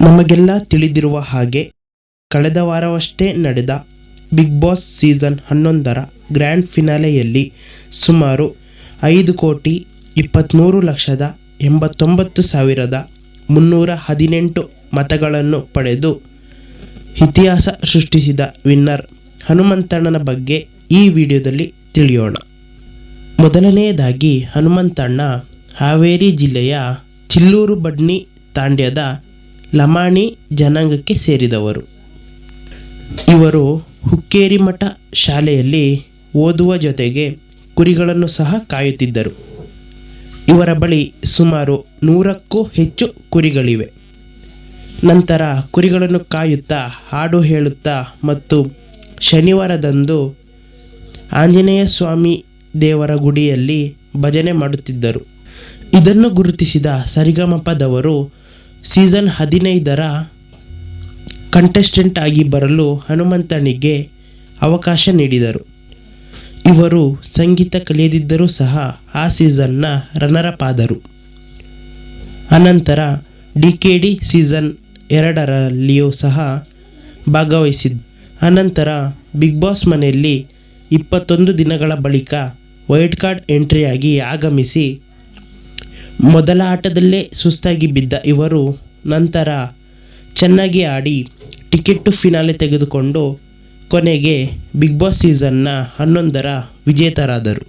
ನಮಗೆಲ್ಲ ತಿಳಿದಿರುವ ಹಾಗೆ ಕಳೆದ ವಾರವಷ್ಟೇ ನಡೆದ ಬಿಗ್ ಬಾಸ್ ಸೀಸನ್ 11ರ ಗ್ರ್ಯಾಂಡ್ ಫಿನಾಲೆಯಲ್ಲಿ ಸುಮಾರು 5,23,89,318 ಮತಗಳನ್ನು ಪಡೆದು ಇತಿಹಾಸ ಸೃಷ್ಟಿಸಿದ ವಿನ್ನರ್ ಹನುಮಂತಣ್ಣನ ಬಗ್ಗೆ ಈ ವಿಡಿಯೋದಲ್ಲಿ ತಿಳಿಯೋಣ. ಮೊದಲನೆಯದಾಗಿ ಹನುಮಂತಣ್ಣ ಹಾವೇರಿ ಜಿಲ್ಲೆಯ ಚಿಲ್ಲೂರು ಬಡ್ನಿ ತಾಂಡ್ಯದ ಲಮಾಣಿ ಜನಾಂಗಕ್ಕೆ ಸೇರಿದವರು. ಇವರು ಹುಕ್ಕೇರಿಮಠ ಶಾಲೆಯಲ್ಲಿ ಓದುವ ಜೊತೆಗೆ ಕುರಿಗಳನ್ನು ಸಹ ಕಾಯುತ್ತಿದ್ದರು. ಇವರ ಬಳಿ ಸುಮಾರು 100ಕ್ಕೂ ಹೆಚ್ಚು ಕುರಿಗಳಿವೆ. ನಂತರ ಕುರಿಗಳನ್ನು ಕಾಯುತ್ತಾ, ಹಾಡು ಹೇಳುತ್ತಾ ಮತ್ತು ಶನಿವಾರದಂದು ಆಂಜನೇಯ ಸ್ವಾಮಿ ದೇವರ ಗುಡಿಯಲ್ಲಿ ಭಜನೆ ಮಾಡುತ್ತಿದ್ದರು. ಇದನ್ನು ಗುರುತಿಸಿದ ಸರಿಗಮಪದವರು ಸೀಸನ್ 15ರ ಕಂಟೆಸ್ಟೆಂಟ್ ಆಗಿ ಬರಲು ಹನುಮಂತನಿಗೆ ಅವಕಾಶ ನೀಡಿದರು. ಇವರು ಸಂಗೀತ ಕಲಿಯದಿದ್ದರೂ ಸಹ ಆ ಸೀಸನ್ನ ರನ್ನರ್ ಅಪ್ ಆದರು. ಅನಂತರ DKD ಸೀಸನ್ 2ರಲ್ಲಿಯೂ ಸಹ ಭಾಗವಹಿಸಿದ್ದ. ಅನಂತರ ಬಿಗ್ ಬಾಸ್ ಮನೆಯಲ್ಲಿ 21 ದಿನಗಳ ಬಳಿಕ ವೈಲ್ಡ್ ಕಾರ್ಡ್ ಎಂಟ್ರಿಯಾಗಿ ಆಗಮಿಸಿ ಮೊದಲ ಆಟದಲ್ಲೇ ಸುಸ್ತಾಗಿ ಬಿದ್ದ ಇವರು ನಂತರ ಚೆನ್ನಾಗಿ ಆಡಿ ಟಿಕೆಟ್ ಟು ಫಿನಾಲೆ ತೆಗೆದುಕೊಂಡು ಕೊನೆಗೆ ಬಿಗ್ ಬಾಸ್ ಸೀಸನ್ನ 11ರ ವಿಜೇತರಾದರು.